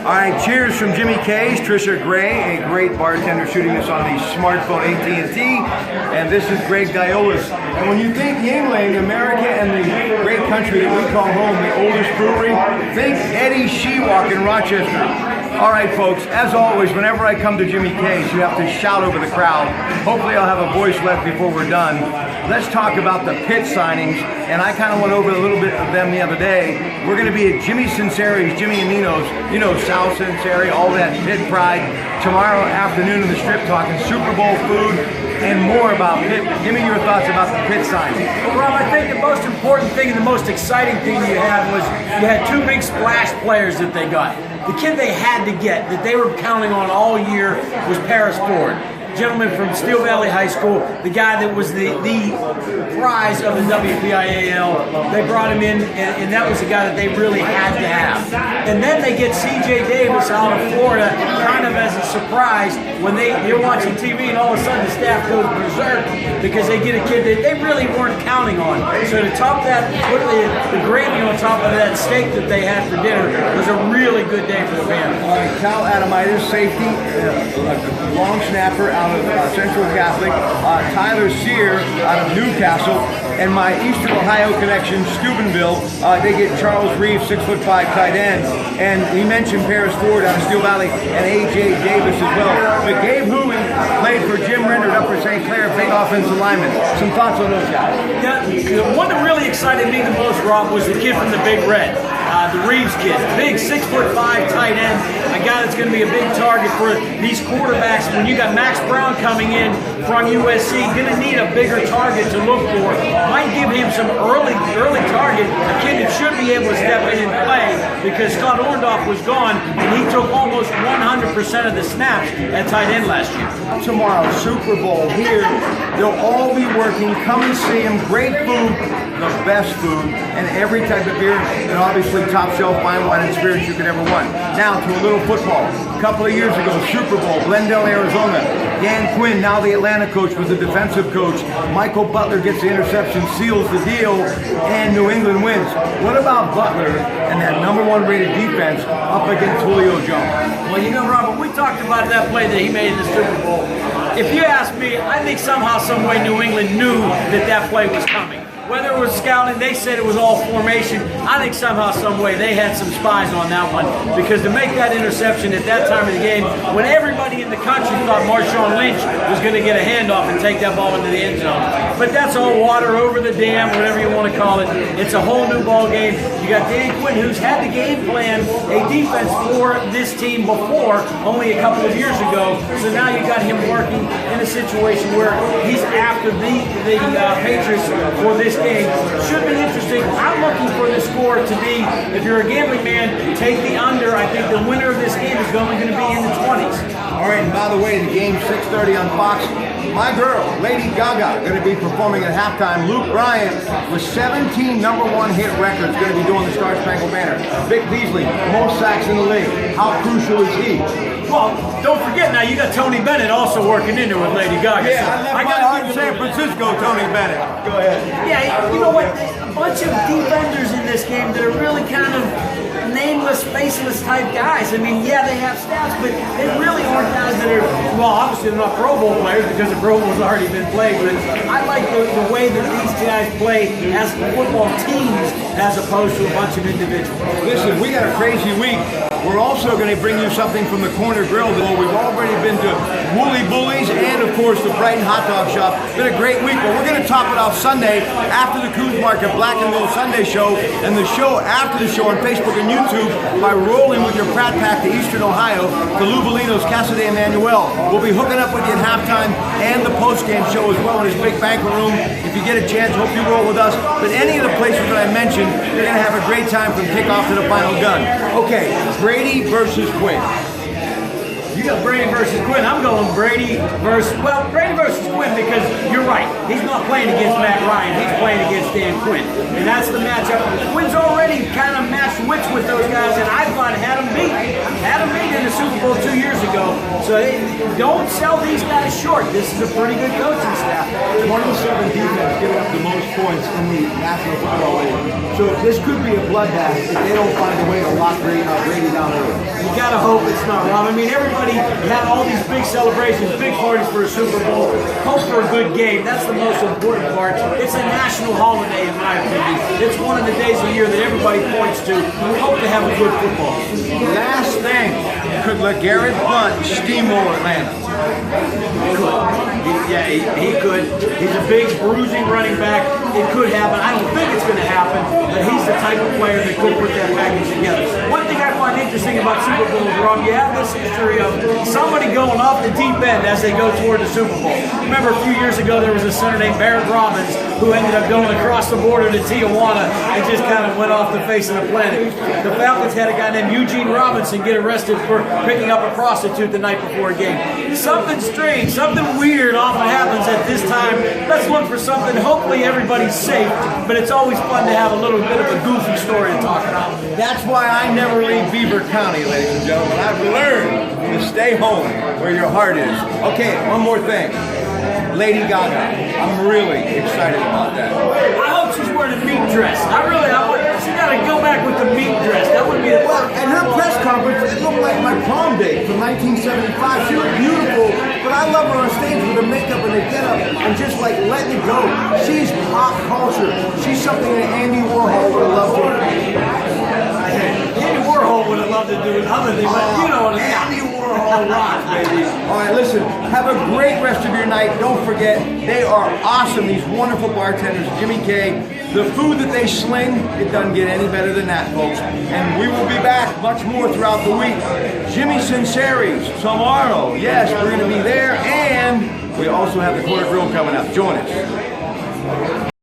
All right, cheers from Jimmy K's, Trisha Gray, a great bartender shooting this on the smartphone AT&T, and this is Greg Diola's. And when you think Yingling, America, and the great country that we call home, the oldest brewery, think Eddie Shewalk in Rochester. All right, folks, as always, whenever I come to Jimmy K's, you have to shout over the crowd. Hopefully I'll have a voice left before we're done. Let's talk about the pit signings, and I kind of went over a little bit of them the other day. We're going to be at Jimmy Sinceri's, Jimmy and Nino's, you know, Sal Sinceri, all that pit pride, tomorrow afternoon in the Strip talking Super Bowl food and more about pit. Give me your thoughts about the pit signing. Well, Rob, I think the most important thing and the most exciting thing you had was you had two big splash players that they got. The kid they had to get, that they were counting on all year, was Paris Ford. Gentleman from Steel Valley High School, the guy that was the prize of the WPIAL. They brought him in, and that was the guy that they really had to have. And then they get C.J. Davis out of Florida, kind of as a surprise, when you're watching TV and all of a sudden the staff goes berserk because they get a kid that they really weren't counting on. So to top that, put the gravy on top of that steak that they had for dinner was a really good day for the band. All right, Cal Adamitis, safety, long snapper out of Central Catholic, Tyler Sear out of Newcastle, and my Eastern Ohio connection, Steubenville, they get Charles Reeves, 6'5" tight end, and he mentioned Paris Ford out of Steel Valley, and A.J. Davis as well. But Gabe Huey played for Jim Rendard up for St. Clair, big offensive lineman. Some thoughts on those guys? Yeah, the one that really excited me the most, Rob, was the kid from the Big Red. The Reeves kid, big 6'5" tight end, a guy that's going to be a big target for these quarterbacks. When you got Max Brown coming in from USC, going to need a bigger target to look for. Might give him some early target, a kid that should be able to step in and play because Scott Orndorff was gone and he took almost 100% of the snaps at tight end last year. Tomorrow, Super Bowl here. They'll all be working. Come and see them. Great food, the best food, and every type of beer, and obviously top shelf fine wine and spirits you could ever want. Now to a little football. A couple of years ago, Super Bowl, Glendale, Arizona. Dan Quinn, now the Atlanta coach, was the defensive coach. Michael Butler gets the interception, seals the deal, and New England wins. What about Butler and that #1 rated defense up against Julio Jones? Well, you know, Robert, we talked about that play that he made in the Super Bowl. If you ask me, I think somehow, some way New England knew that play was coming. Whether it was scouting, they said it was all formation. I think somehow, some way, they had some spies on that one. Because to make that interception at that time of the game, when everybody in the country thought Marshawn Lynch was going to get a handoff and take that ball into the end zone. But that's all water over the dam, whatever you want to call it. It's a whole new ball game. You got Dan Quinn, who's had the game plan a defense for this team before, only a couple of years ago. So now you got him working in a situation where he's after the Patriots for this game. Should be interesting. I'm looking for the score to be, if you're a gambling man, take the under. I think the winner of this game is going to be in the 20s. All right, and by the way, the game 6:30 on Fox. My girl, Lady Gaga, going to be performing at halftime. Luke Bryan with 17 #1 hit records, going to be doing the Star Spangled Banner. Vic Beasley, most sacks in the league. How crucial is he? Well, don't forget now, you got Tony Bennett also working in there with Lady Gaga. Yeah, I left my heart in San Francisco, Tony Bennett. Go ahead. Yeah, you know what? A bunch of defenders in this game that are really kind of nameless, faceless type guys. I mean, yeah, they have stats, but they really aren't guys that are, well, obviously they're not Pro Bowl players because the Pro Bowl's already been played, but I like the way that these guys play as football teams as opposed to a bunch of individuals. Listen, we got a crazy week. We're also going to bring you something from the Corner Grill. We've already been to Woolly Bullies and, of course, the Brighton Hot Dog Shop. Been a great week, but we're going to top it off Sunday after the Coos Market Black and Gold Sunday show, and the show after the show on Facebook and YouTube by rolling with your Pratte Pack to Eastern Ohio to Lou Bellino's Casa de Emmanuel. We'll be hooking up with you at halftime and the post-game show as well in his big banquet room. If you get a chance, hope you roll with us. But any of the places that I mentioned, you're going to have a great time from kickoff to the final gun. Okay, Brady versus Quinn. You got Brady versus Quinn. I'm going Brady versus Quinn because you're right. He's not playing against Matt Ryan. He's playing against Dan Quinn. And that's the matchup. Quinn's already kind of matched wits with those guys, and I thought had him beat in the Super Bowl 2 years ago. So don't sell these guys short. This is a pretty good coaching staff. 27 defense giving up the most points in the National Football League. So this could be a bloodbath if they don't find a way to lock Brady down early. You gotta hope it's not, Rob. I mean, everybody had all these big celebrations, big parties for a Super Bowl. Hope for a good game. That's the most important part. It's a national holiday, in my opinion. It's one of the days of the year that everybody points to. We hope to have a good football. Last thing, could LeGarrette Blount steamroll Atlanta? He could. He's a big, bruising running back. It could happen. I don't think it's going to happen, but he's the type of player that could put that package together. One thing I find interesting about Super Bowls, Rob, you have this history of somebody going off the deep end as they go toward the Super Bowl. Remember a few years ago there was a center named Barrett Robbins who ended up going across the border to Tijuana and just kind of went off the face of the planet. The Falcons had a guy named Eugene Robinson get arrested for picking up a prostitute the night before a game. Something strange, something weird often happens at this time. Let's look for something. Hopefully everybody's safe, but it's always fun to have a little bit of a goofy story to talk about. That's why I never leave Beaver County, ladies and gentlemen. I've learned to stay home where your heart is. Okay, one more thing. Lady Gaga. I'm really excited about that. I hope she's wearing a meat dress. She got to go back with the meat dress. That would be a Well, at her press conference, it looked like my prom date from 1975. She looked beautiful, but I love her on stage with the makeup and the getup and just like letting it go. She's pop culture. She's something that Andy Warhol would have loved to do. Andy Warhol would have loved to do it other than, but you know what I mean. Andy Warhol rocks, baby. All right, listen, have a great rest of your night. Don't forget, they are awesome, these wonderful bartenders, Jimmy K. The food that they sling, it doesn't get any better than that, folks. And we will be back much more throughout the week. Jimmy Sinceri's tomorrow. Yes, we're going to be there. And we also have the Quarter Grill coming up. Join us.